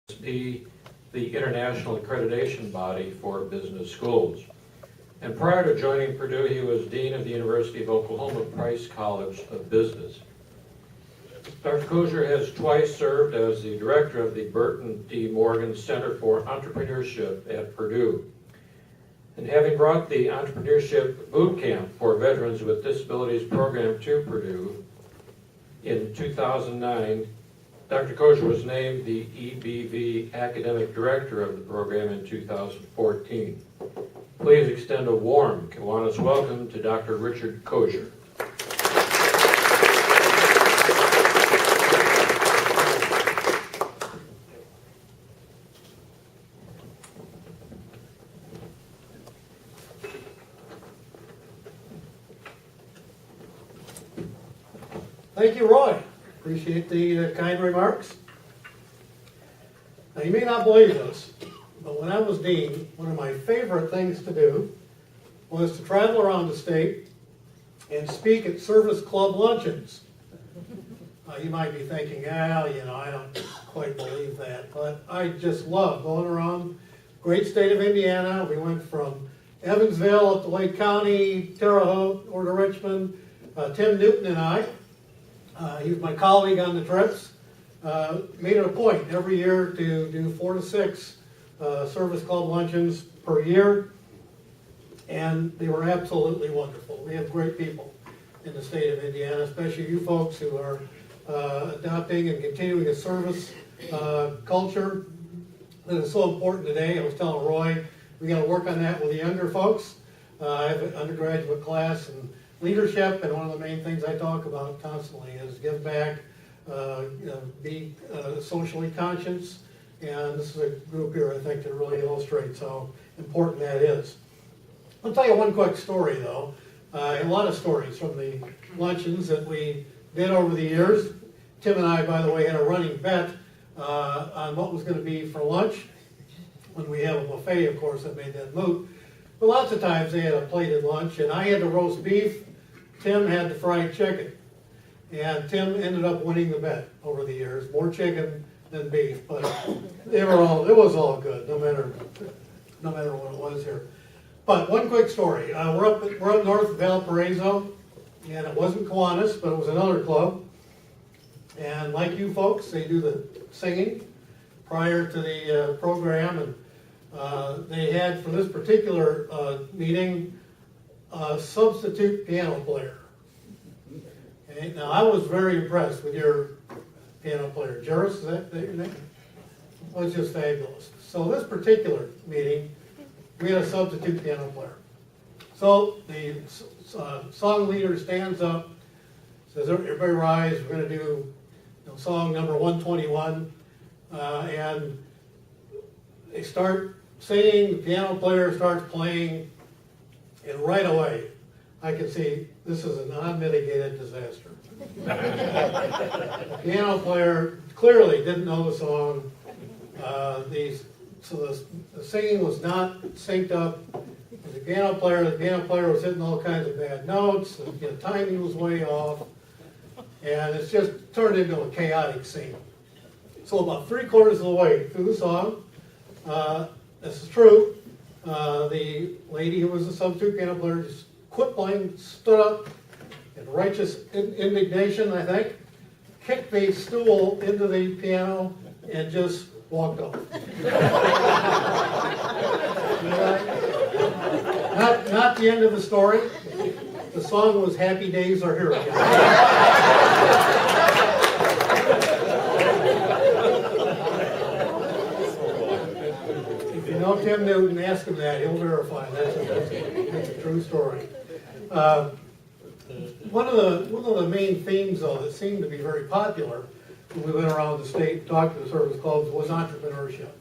be the international accreditation body for business schools. And prior to joining Purdue, he was Dean of the University of Oklahoma Price College of Business. Dr. Cosier has twice served as the director of the Burton D. Morgan Center for Entrepreneurship at Purdue. And having brought the Entrepreneurship Bootcamp for Veterans with Disabilities program to Purdue in 2009, Dr. Cosier was named the EBV Academic Director of the program in 2014. Please extend a warm Kiwanis welcome to Dr. Richard Cosier. Thank you, Roy. Appreciate the kind remarks. Now, you may not believe this, but when I was dean, one of my favorite things to do was to travel around the state and speak at service club luncheons. You might be thinking, I don't quite believe that, but I just love going around great state of Indiana. We went from Evansville up to Lake County, Terre Haute, or to Richmond. Tim Newton and I, he was my colleague on the trips, made it a point every year to do 4 to 6 service club luncheons per year, and they were absolutely wonderful. We have great people in the state of Indiana, especially you folks who are adopting and continuing a service culture that is so important today. I was telling Roy, we got to work on that with the younger folks. I have an undergraduate class in leadership, and one of the main things I talk about constantly is give back, be socially conscious, and this is a group here I think that really illustrates how important that is. I'll tell you one quick story though, a lot of stories from the luncheons that we did over the years. Tim and I, by the way, had a running bet on what was going to be for lunch. When we have a buffet, of course, that made that moot. But lots of times they had a plated lunch, and I had the roast beef, Tim had the fried chicken. And Tim ended up winning the bet over the years, more chicken than beef, but it was all good, no matter what it was here. But one quick story, we're up north of Valparaiso, and it wasn't Kiwanis, but it was another club. And like you folks, they do the singing prior to the program, and they had, for this particular meeting, a substitute piano player. Okay, now I was very impressed with your piano player. Jairus, is that your name? It was just fabulous. So this particular meeting, we had a substitute piano player. So the song leader stands up, says, everybody rise, we're going to do song number 121, and they start singing, the piano player starts playing, and right away, I can see this is an unmitigated disaster. The piano player clearly didn't know the song. So the singing was not synced up. The piano player was hitting all kinds of bad notes. The timing was way off. And it's just turned into a chaotic scene. So about 3/4 of the way through the song, this is true, the lady who was the substitute piano player just quit playing, stood up in righteous indignation, I think, kicked the stool into the piano, and just walked off. Not the end of the story. The song was Happy Days Are Here Again. If you know Tim Newton, ask him that. He'll verify that's a true story. One of the main themes, though, that seemed to be very popular when we went around the state and talked to the service clubs was entrepreneurship.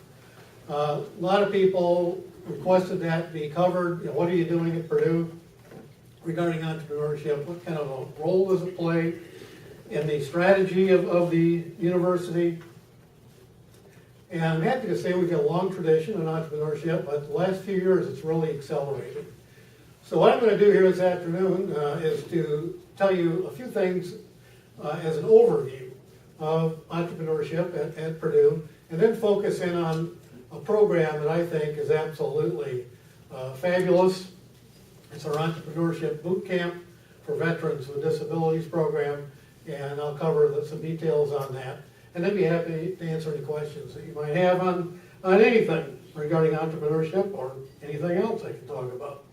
A lot of people requested that be covered. What are you doing at Purdue regarding entrepreneurship? What kind of a role does it play in the strategy of the university? And I'm happy to say we've got a long tradition in entrepreneurship, but the last few years it's really accelerated. So what I'm going to do here this afternoon is to tell you a few things as an overview of entrepreneurship at Purdue and then focus in on a program that I think is absolutely fabulous. It's our Entrepreneurship Bootcamp for Veterans with Disabilities program, and I'll cover some details on that. And then be happy to answer any questions that you might have on anything regarding entrepreneurship or anything else I can talk about.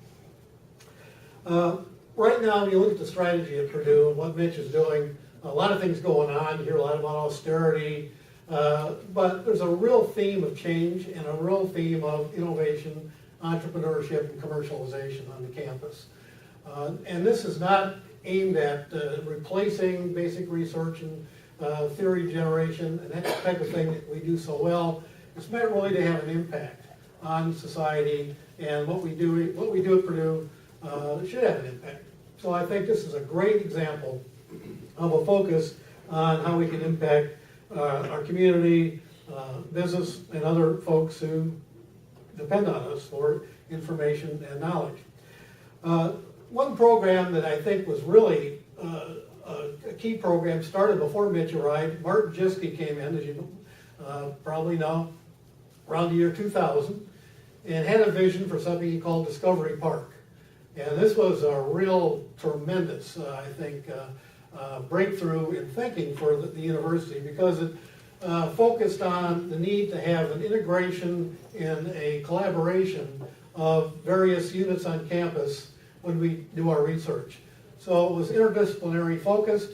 Right now, when you look at the strategy at Purdue and what Mitch is doing, a lot of things going on. You hear a lot about austerity, but there's a real theme of change and a real theme of innovation, entrepreneurship, and commercialization on the campus. And this is not aimed at replacing basic research and theory generation and that type of thing that we do so well. It's meant really to have an impact on society, and what we do at Purdue should have an impact. So I think this is a great example of a focus on how we can impact our community, business, and other folks who depend on us for information and knowledge. One program that I think was really a key program started before Mitch arrived. Martin Jiske came in, as you probably know, around the year 2000, and had a vision for something he called Discovery Park. And this was a real tremendous, I think, breakthrough in thinking for the university, because it focused on the need to have an integration and a collaboration of various units on campus when we do our research. So it was interdisciplinary focused,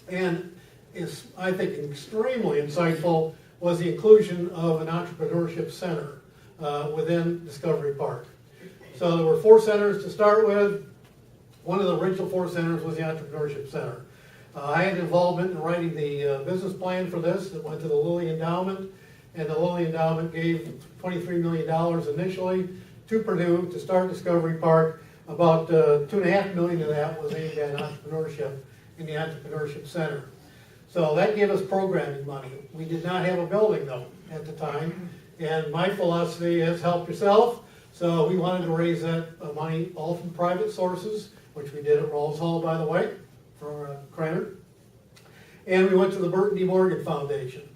and is, I think, extremely insightful was the inclusion of an entrepreneurship center within Discovery Park. So there were 4 centers to start with. One of the original 4 centers was the Entrepreneurship Center. I had involvement in writing the business plan for this that went to the Lilly Endowment, and the Lilly Endowment gave $23 million initially to Purdue to start Discovery Park. About $2.5 million of that was aimed at entrepreneurship in the Entrepreneurship Center. So that gave us programming money. We did not have a building though at the time, and my philosophy is help yourself. So we wanted to raise that money all from private sources, which we did at Rawls Hall, by the way, for Krannert. And we went to the Burton D. Morgan Foundation.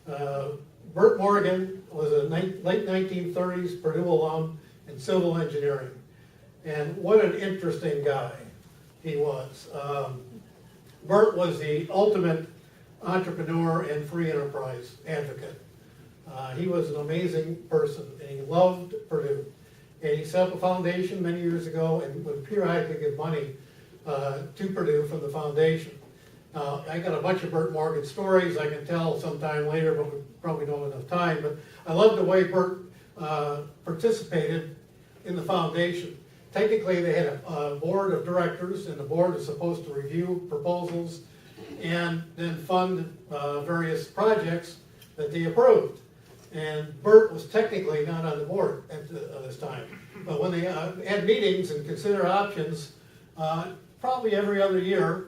Burt Morgan was a late 1930s Purdue alum in civil engineering. And what an interesting guy he was. Burt was the ultimate entrepreneur and free enterprise advocate. He was an amazing person, and he loved Purdue. And he set up a foundation many years ago and would periodically give money to Purdue from the foundation. Now, I got a bunch of Burt Morgan stories I can tell sometime later, but we probably don't have enough time. But I love the way Burt participated in the foundation. Technically, they had a board of directors, and the board is supposed to review proposals and then fund various projects that they approved. And Burt was technically not on the board at this time. But when they had meetings and consider options, probably every other year,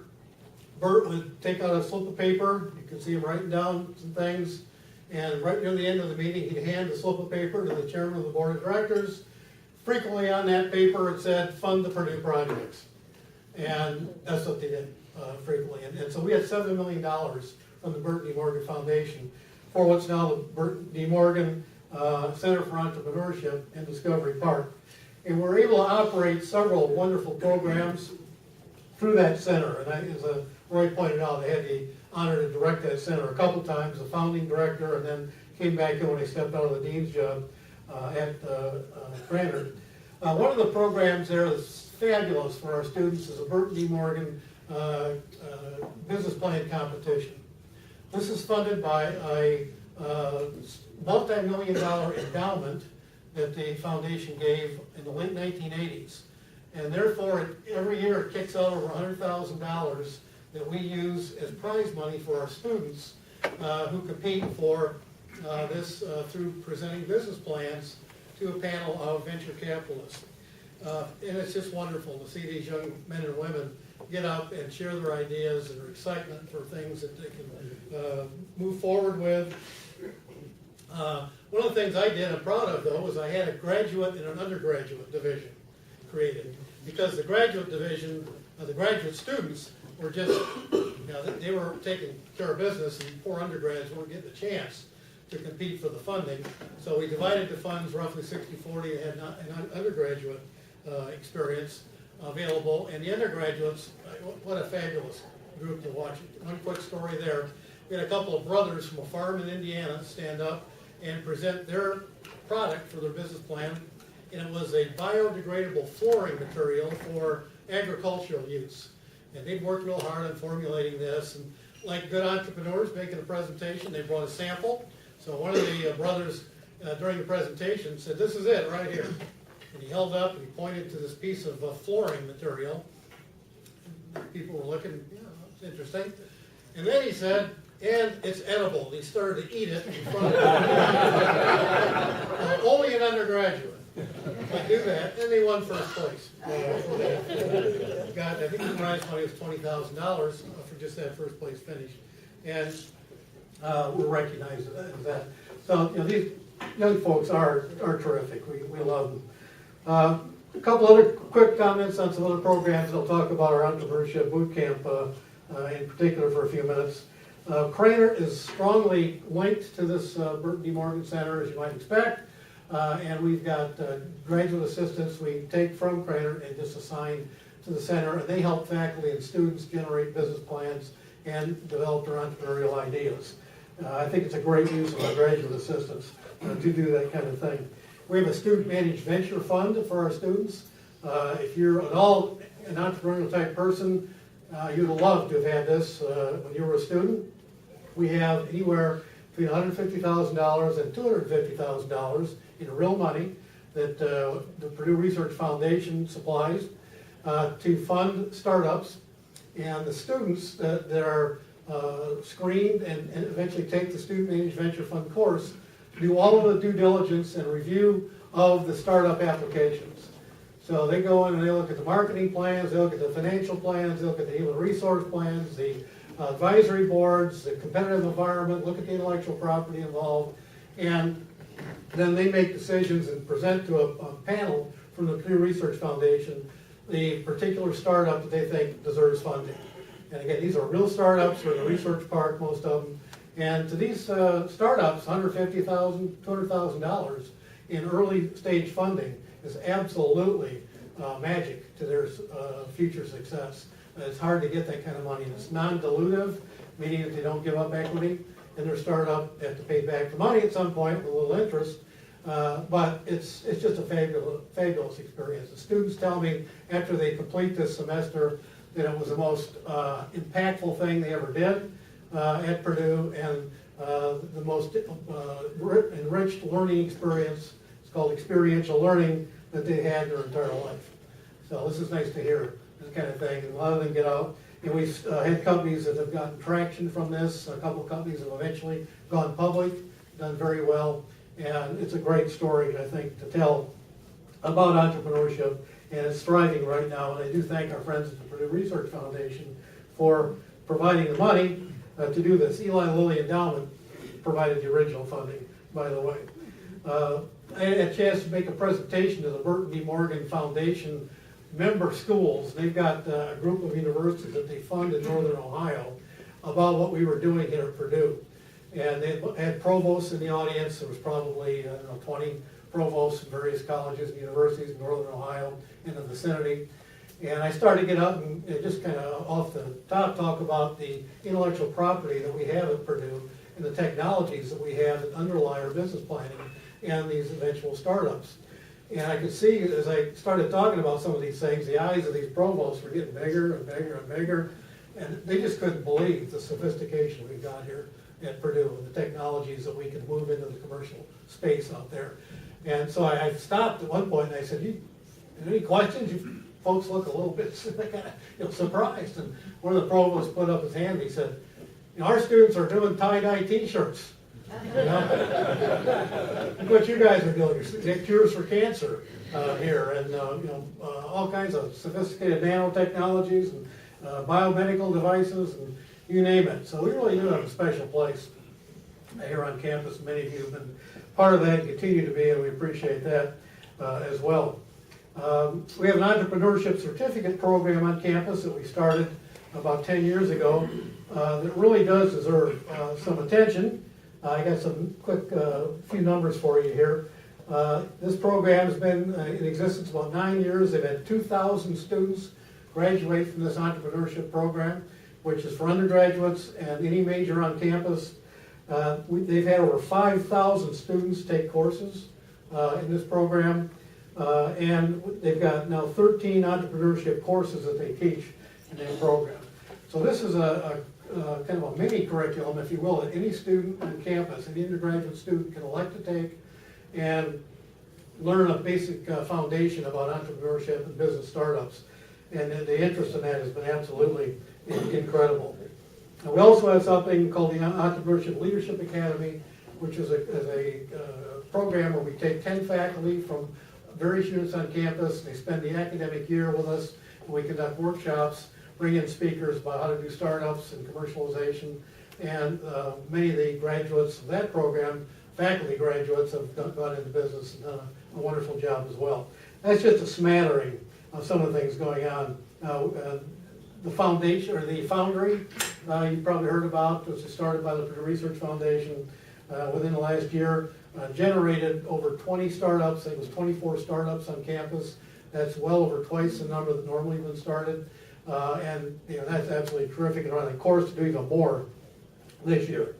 Burt would take out a slip of paper. You could see him writing down some things. And right near the end of the meeting, he'd hand the slip of paper to the chairman of the board of directors. Frequently on that paper, it said, fund the Purdue projects. And that's what they did frequently. And so we had $7 million from the Burton D. Morgan Foundation for what's now the Burton D. Morgan Center for Entrepreneurship in Discovery Park. And we're able to operate several wonderful programs through that center. And as Roy pointed out, I had the honor to direct that center a couple times, the founding director, and then came back in when I stepped out of the dean's job at Krannert. One of the programs there that's fabulous for our students is a Burton D. Morgan business plan competition. This is funded by a multi-million-dollar endowment that the foundation gave in the late 1980s. And therefore, every year it kicks out over $100,000 that we use as prize money for our students who compete for this through presenting business plans to a panel of venture capitalists. And it's just wonderful to see these young men and women get up and share their ideas and their excitement for things that they can move forward with. One of the things I did, I'm proud of though, was I had a graduate and an undergraduate division created, because the graduate division, the graduate students were just, they were taking care of business, and poor undergrads weren't getting a chance. to compete for the funding. So we divided the funds roughly 60-40, had an undergraduate experience available, and the undergraduates, what a fabulous group to watch. One quick story there. We had a couple of brothers from a farm in Indiana stand up and present their product for their business plan, and it was a biodegradable flooring material for agricultural use. And they'd worked real hard on formulating this, and like good entrepreneurs making a presentation, they brought a sample. So one of the brothers during the presentation said, "This is it right here." And he held up and he pointed to this piece of flooring material. People were looking, yeah, that's interesting. And then he said, "And it's edible." And he started to eat it in front of them. Only an undergraduate could do that, and they won first place. I think the prize money was $20,000 for just that first place finish. And we're recognized as that. So, these young folks are terrific. We love them. A couple other quick comments on some other programs. I'll talk about our Entrepreneurship Bootcamp in particular for a few minutes. Krannert is strongly linked to this Burton D. Morgan Center, as you might expect. And we've got graduate assistants we take from Krannert and just assign to the center, and they help faculty and students generate business plans and develop their entrepreneurial ideas. I think it's a great use of our graduate assistants to do that kind of thing. We have a student-managed venture fund for our students. If you're at all an entrepreneurial type person, you'd love to have had this when you were a student. We have anywhere between $150,000 and $250,000 in real money that the Purdue Research Foundation supplies to fund startups, and the students that are screened and eventually take the Student Managed Venture Fund course do all of the due diligence and review of the startup applications. So they go in and they look at the marketing plans, they look at the financial plans, they look at the human resource plans, the advisory boards, the competitive environment, look at the intellectual property involved, and then they make decisions and present to a panel from the Purdue Research Foundation the particular startup that they think deserves funding. And again, these are real startups, they're in the research park, most of them. And to these startups, $150,000, $200,000 in early stage funding is absolutely magic to their future success. It's hard to get that kind of money. And it's non-dilutive, meaning that they don't give up equity in their startup. They have to pay back the money at some point with a little interest. But it's just a fabulous experience. The students tell me after they complete this semester that it was the most impactful thing they ever did at Purdue, and the most enriched learning experience. It's called experiential learning that they had their entire life. So this is nice to hear, this kind of thing. And a lot of them get out. And we've had companies that have gotten traction from this. A couple of companies have eventually gone public, done very well. And it's a great story, I think, to tell about entrepreneurship. And it's thriving right now. And I do thank our friends at the Purdue Research Foundation for providing the money to do this. Eli Lilly Endowment provided the original funding, by the way. I had a chance to make a presentation to the Burton D. Morgan Foundation member schools. They've got a group of universities that they fund in Northern Ohio about what we were doing here at Purdue. And they had provosts in the audience. There was probably 20 provosts from various colleges and universities in Northern Ohio in the vicinity. And I started to get up and just kind of off the top talk about the intellectual property that we have at Purdue and the technologies that we have that underlie our business planning and these eventual startups. And I could see as I started talking about some of these things, the eyes of these provosts were getting bigger and bigger and bigger. And they just couldn't believe the sophistication we've got here at Purdue and the technologies that we can move into the commercial space out there. And so I stopped at one point and I said, any questions? You folks look a little bit surprised. And one of the provosts put up his hand and he said, our students are doing tie-dye t-shirts. Look what you guys are doing. You're cures for cancer here, and all kinds of sophisticated nanotechnologies and biomedical devices, and you name it. So we really do have a special place here on campus. Many of you have been part of that and continue to be, and we appreciate that as well. We have an entrepreneurship certificate program on campus that we started about 10 years ago that really does deserve some attention. I got some quick few numbers for you here. This program has been in existence about 9 years. They've had 2,000 students graduate from this entrepreneurship program, which is for undergraduates and any major on campus. They've had over 5,000 students take courses in this program, and they've got now 13 entrepreneurship courses that they teach in that program. So this is a kind of a mini curriculum, if you will, that any student on campus, any undergraduate student can elect to take and learn a basic foundation about entrepreneurship and business startups. And the interest in that has been absolutely incredible. And we also have something called the Entrepreneurship Leadership Academy, which is a program where we take 10 faculty from various units on campus. They spend the academic year with us, and we conduct workshops, bring in speakers about how to do startups and commercialization. And many of the graduates of that program, faculty graduates, have gone into business and done a wonderful job as well. That's just a smattering of some of the things going on. The foundation, or the foundry, you probably heard about, which was started by the Purdue Research Foundation within the last year, generated over 20 startups. I think it was 24 startups on campus. That's well over twice the number that normally have been started. And that's absolutely terrific, and on the course to do even more this year.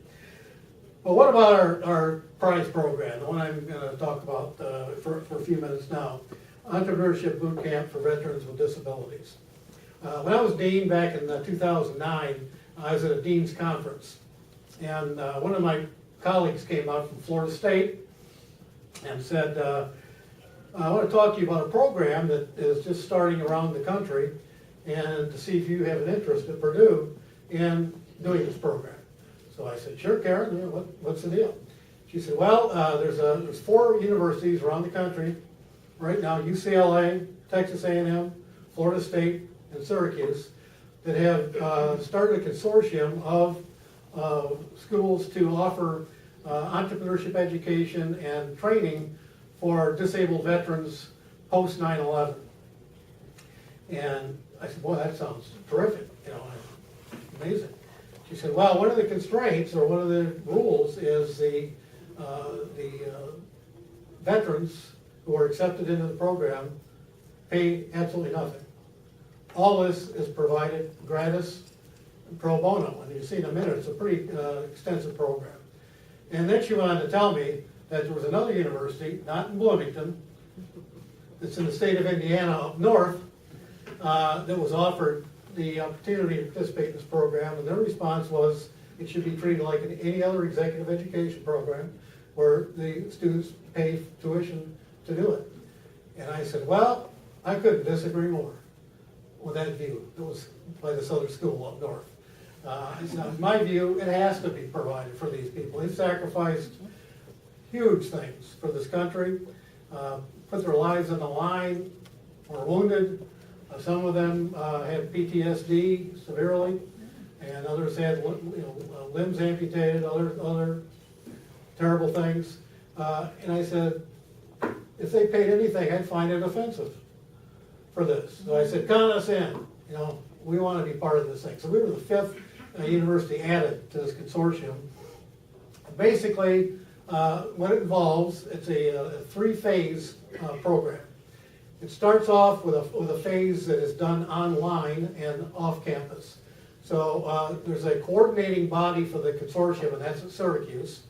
But what about our prize program, the one I'm going to talk about for a few minutes now? Entrepreneurship Bootcamp for Veterans with Disabilities. When I was dean back in 2009, I was at a dean's conference, and one of my colleagues came out from Florida State and said, I want to talk to you about a program that is just starting around the country, and to see if you have an interest at Purdue in doing this program. So I said, sure, Karen, what's the deal? She said, well, there's 4 universities around the country right now, UCLA, Texas A&M, Florida State, and Syracuse, that have started a consortium of schools to offer entrepreneurship education and training for disabled veterans post 9/11. And I said, boy, that sounds terrific, amazing. She said, well, one of the constraints, or one of the rules, is the veterans who are accepted into the program pay absolutely nothing. All this is provided gratis and pro bono, and you'll see in a minute, it's a pretty extensive program. And then she went on to tell me that there was another university, not in Bloomington, that's in the state of Indiana up north, that was offered the opportunity to participate in this program, and their response was it should be treated like any other executive education program where the students pay tuition to do it. And I said, well, I couldn't disagree more with that view that was by this other school up north. In my view, it has to be provided for these people. They've sacrificed huge things for this country, put their lives on the line, were wounded. Some of them had PTSD severely, and others had limbs amputated, other terrible things. And I said, if they paid anything, I'd find it offensive for this. So I said, count us in. We want to be part of this thing. So we were the 5th university added to this consortium. Basically, what it involves, it's a 3-phase program. It starts off with a phase that is done online and off campus. So there's a coordinating body for the consortium, and that's at Syracuse.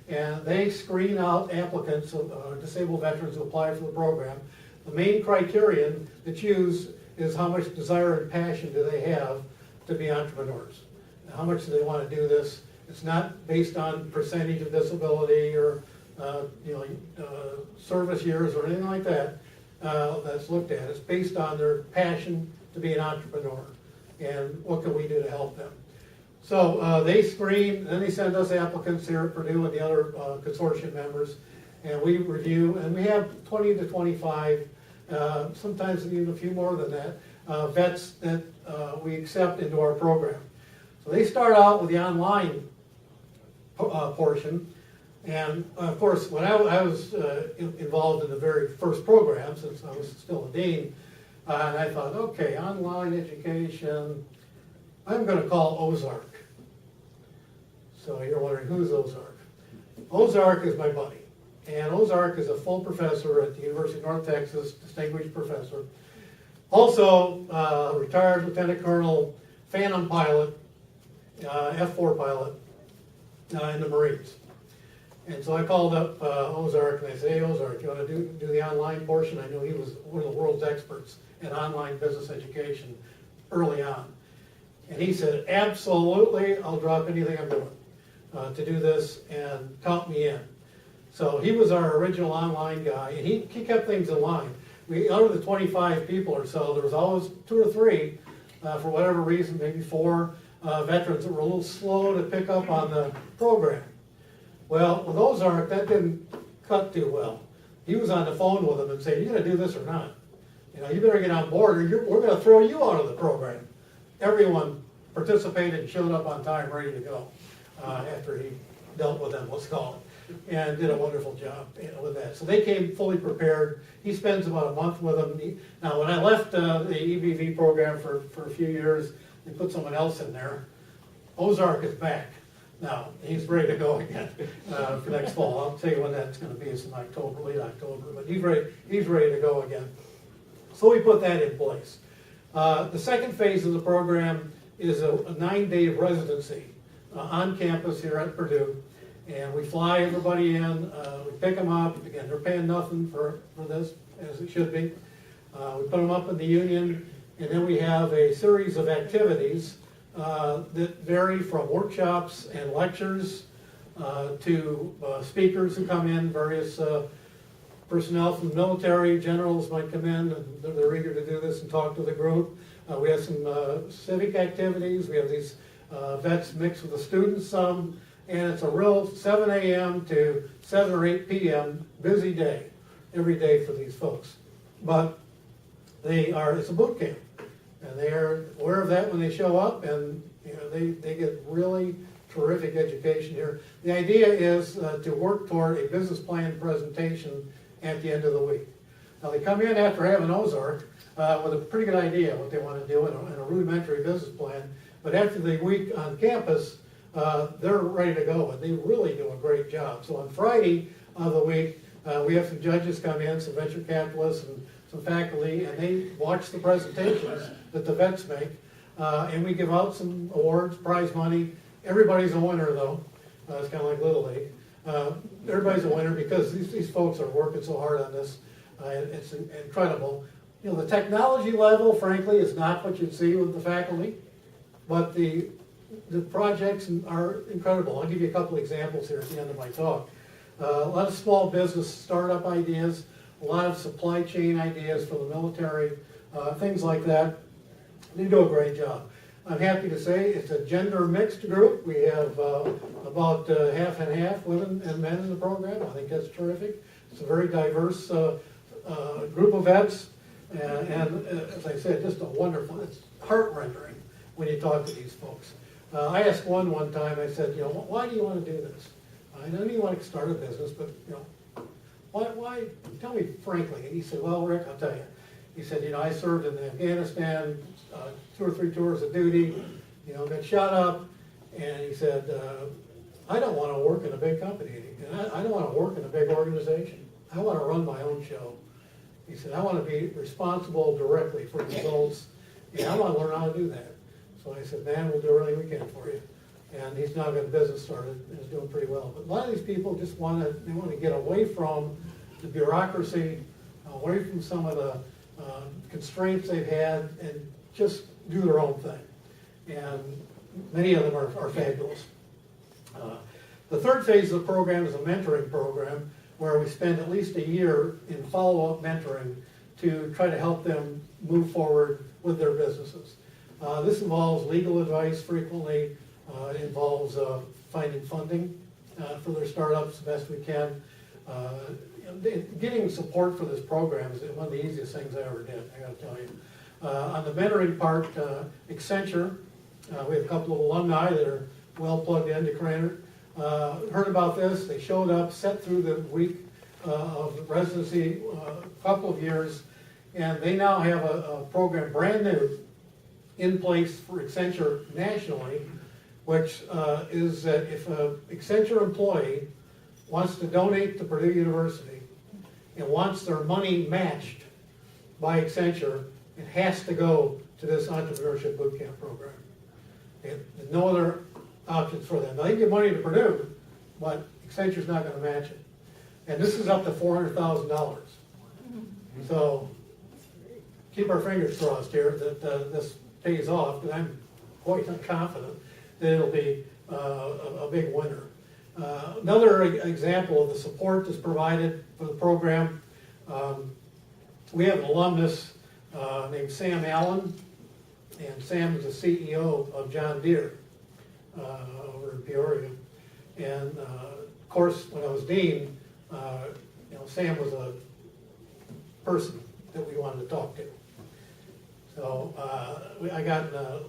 And they screen out applicants, disabled veterans who apply for the program. The main criterion that's used is how much desire and passion do they have to be entrepreneurs. How much do they want to do this? It's not based on percentage of disability or service years or anything like that. That's looked at. It's based on their passion to be an entrepreneur and what can we do to help them. So they screen, then they send us applicants here at Purdue and the other consortium members, and we review, and we have 20 to 25, sometimes even a few more than that, vets that we accept into our program. So they start out with the online portion. And of course, when I was involved in the very first program, since I was still a dean, and I thought, okay, online education, I'm going to call Ozark. So you're wondering, who's Ozark? Ozark is my buddy. And Ozark is a full professor at the University of North Texas, distinguished professor. Also, retired Lieutenant Colonel, Phantom pilot, F-4 pilot in the Marines. And so I called up Ozark and I said, hey Ozark, you want to do the online portion? I knew he was one of the world's experts in online business education early on. And he said, absolutely, I'll drop anything I'm doing to do this and count me in. So he was our original online guy, and he kept things in line. Out of the 25 people or so, there was always 2 or 3, for whatever reason, maybe 4 veterans that were a little slow to pick up on the program. Well, with Ozark, that didn't cut too well. He was on the phone with them and saying, you gonna do this or not? You know, you better get on board or we're gonna throw you out of the program. Everyone participated and showed up on time, ready to go, after he dealt with them, let's call it, and did a wonderful job with that. So they came fully prepared. He spends about a month with them. Now, when I left the EBV program for a few years, they put someone else in there. Ozark is back. Now, he's ready to go again for next fall. I'll tell you when that's going to be. It's in October, late October, but he's ready to go again. So we put that in place. The second phase of the program is a 9-day residency on campus here at Purdue. And we fly everybody in, we pick them up. Again, they're paying nothing for this, as it should be. We put them up in the union, and then we have a series of activities that vary from workshops and lectures to speakers who come in, various personnel from the military, generals might come in, and they're eager to do this and talk to the group. We have some civic activities. We have these vets mixed with the students some, and it's a real 7 a.m. to 7 or 8 p.m. busy day, every day for these folks. But it's a boot camp, and they are aware of that when they show up, and you know they get really terrific education here. The idea is to work toward a business plan presentation at the end of the week. Now they come in after having Ozark with a pretty good idea what they want to do and a rudimentary business plan, but after the week on campus, they're ready to go, and they really do a great job. So on Friday of the week, we have some judges come in, some venture capitalists and some faculty, and they watch the presentations that the vets make, and we give out some awards, prize money. Everybody's a winner though. It's kind of like Little League. Everybody's a winner because these folks are working so hard on this. It's incredible. You know, the technology level, frankly, is not what you'd see with the faculty, but the projects are incredible. I'll give you a couple examples here at the end of my talk. A lot of small business startup ideas, a lot of supply chain ideas for the military, things like that. They do a great job. I'm happy to say it's a gender mixed group. We have about half and half women and men in the program. I think that's terrific. It's a very diverse group of vets, and as I said, just a wonderful, it's heart-rendering when you talk to these folks. I asked one time, I said, you know, why do you want to do this? I know you want to start a business, but you know, why? Tell me frankly. And he said, well, Rick, I'll tell you. He said, you know, I served in Afghanistan, 2 or 3 tours of duty, you know, got shot up, and he said, I don't want to work in a big company. And I don't want to work in a big organization. I want to run my own show. He said, I want to be responsible directly for results, and I want to learn how to do that. So I said, man, we'll do everything we can for you. And he's now got a business started and is doing pretty well. But a lot of these people just want to get away from the bureaucracy, away from some of the constraints they've had, and just do their own thing. And many of them are fabulous. The third phase of the program is a mentoring program where we spend at least a year in follow-up mentoring to try to help them move forward with their businesses. This involves legal advice frequently. It involves finding funding for their startups the best we can. Getting support for this program is one of the easiest things I ever did, I got to tell you. On the mentoring part, Accenture, we have a couple of alumni that are well plugged into Krannert. Heard about this, they showed up, sat through the week of residency, a couple of years, and they now have a program brand new in place for Accenture nationally, which is that if an Accenture employee wants to donate to Purdue University and wants their money matched by Accenture, it has to go to this Entrepreneurship Bootcamp program. And there's no other options for them. Now, they can give money to Purdue, but Accenture's not going to match it. And this is up to $400,000. So keep our fingers crossed here that this pays off, because I'm quite confident that it'll be a big winner. Another example of the support that's provided for the program, we have an alumnus named Sam Allen, and Sam is the CEO of John Deere over in Peoria. And of course, when I was dean, Sam was a person that we wanted to talk to. So I got in a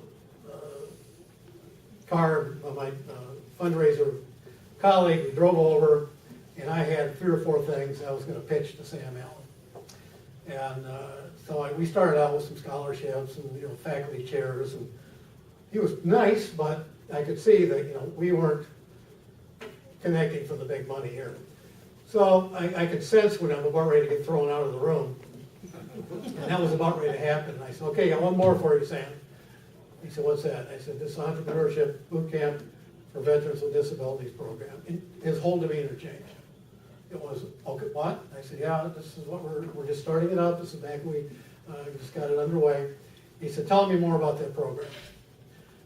car, my fundraiser colleague, we drove over, and I had 3 or 4 things I was going to pitch to Sam Allen. And so we started out with some scholarships and faculty chairs, and he was nice, but I could see that we weren't connecting for the big money here. So I could sense when I'm about ready to get thrown out of the room, and that was about ready to happen. And I said, okay, got one more for you, Sam. He said, what's that? I said, this Entrepreneurship Bootcamp for Veterans with Disabilities program. And his whole demeanor changed. It was, okay, what? I said, yeah, this is what we're just starting it up. This is back when we just got it underway. He said, tell me more about that program.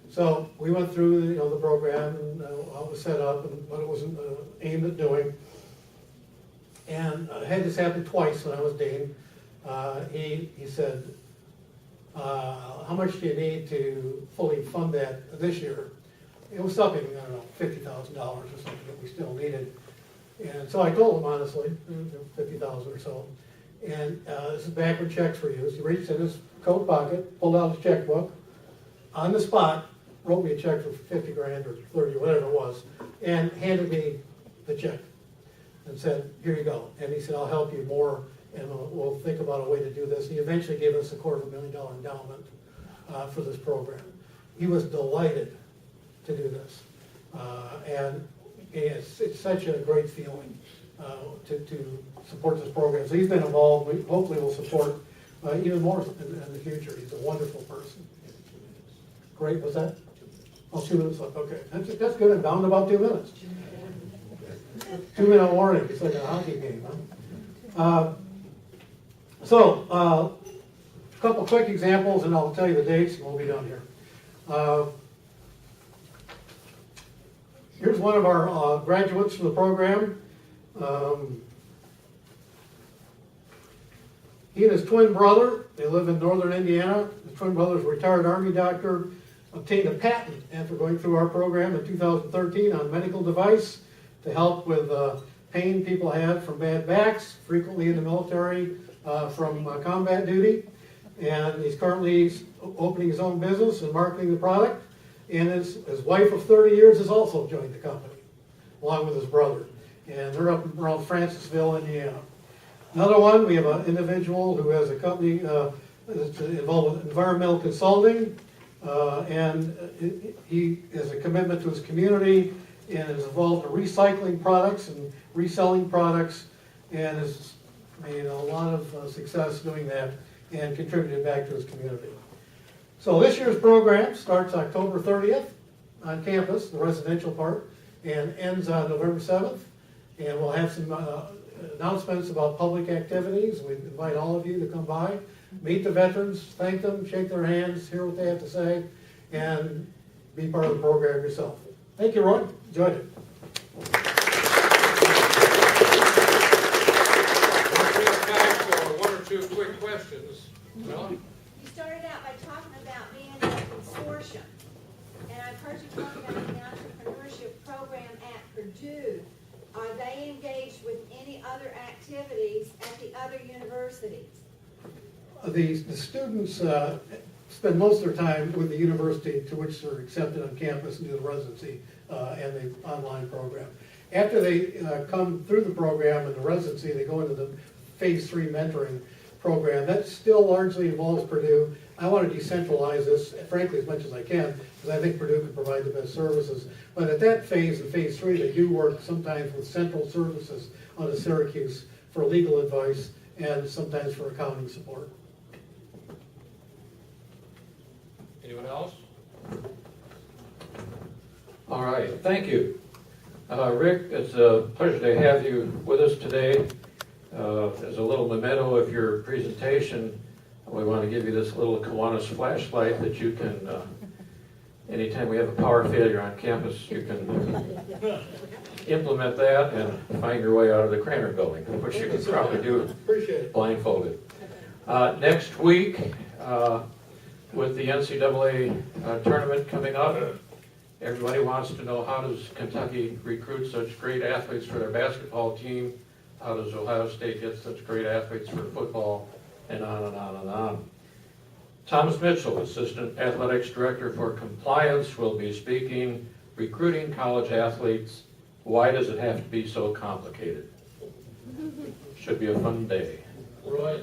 So we went through the program and how it was set up and what it was aimed at doing. And I had this happen twice when I was dean. He said, how much do you need to fully fund that this year? It was something, I don't know, $50,000 or something that we still needed. And so I told him honestly, $50,000 or so. And this is back when checks were used. He reached in his coat pocket, pulled out his checkbook, on the spot, wrote me a check for 50 grand or 30, whatever it was, and handed me the check and said, here you go. And he said, I'll help you more, and we'll think about a way to do this. And he eventually gave us a $250,000 endowment for this program. He was delighted to do this. And it's such a great feeling to support this program. So he's been involved. We hopefully will support even more in the future. He's a wonderful person. Great, what's that? Oh, 2 minutes left, okay. That's good, I'm down to about 2 minutes. 2-minute warning, it's like a hockey game, huh? A couple quick examples, and I'll tell you the dates, and we'll be done here. Here's one of our graduates from the program. He and his twin brother, they live in northern Indiana. His twin brother's a retired Army doctor, obtained a patent after going through our program in 2013 on a medical device to help with pain people have from bad backs, frequently in the military from combat duty. And he's currently opening his own business and marketing the product. And his wife of 30 years has also joined the company, along with his brother. And they're up around Francisville, Indiana. Another one, we have an individual who has a company that's involved with environmental consulting. And he has a commitment to his community and is involved in recycling products and reselling products, and has made a lot of success doing that and contributed back to his community. So this year's program starts October 30th on campus, the residential part, and ends on November 7th. And we'll have some announcements about public activities. We invite all of you to come by, meet the veterans, thank them, shake their hands, hear what they have to say, and be part of the program yourself. Thank you, Roy. Enjoyed it. Let's have time for 1 or 2 quick questions. Well, You started out by talking about being in a consortium, and I've heard you talk about the entrepreneurship program at Purdue. Are they engaged with any other activities at the other universities? The students spend most of their time with the university to which they're accepted on campus and do the residency and the online program. After they come through the program and the residency, they go into the phase 3 mentoring program. That still largely involves Purdue. I want to decentralize this, frankly, as much as I can, because I think Purdue can provide the best services. But at that phase, in phase 3, they do work sometimes with central services out of Syracuse for legal advice and sometimes for accounting support. Anyone else? All right, thank you. Rick, it's a pleasure to have you with us today. As a little memento of your presentation, we want to give you this little Kiwanis flashlight that you can, anytime we have a power failure on campus, you can implement that and find your way out of the Krannert building, which you can probably do Appreciate it. blindfolded. Next week, with the NCAA tournament coming up, everybody wants to know, how does Kentucky recruit such great athletes for their basketball team? How does Ohio State get such great athletes for football? And on and on and on. Thomas Mitchell, Assistant Athletics Director for Compliance, will be speaking, Recruiting College Athletes, Why Does It Have to Be So Complicated? Should be a fun day. Right.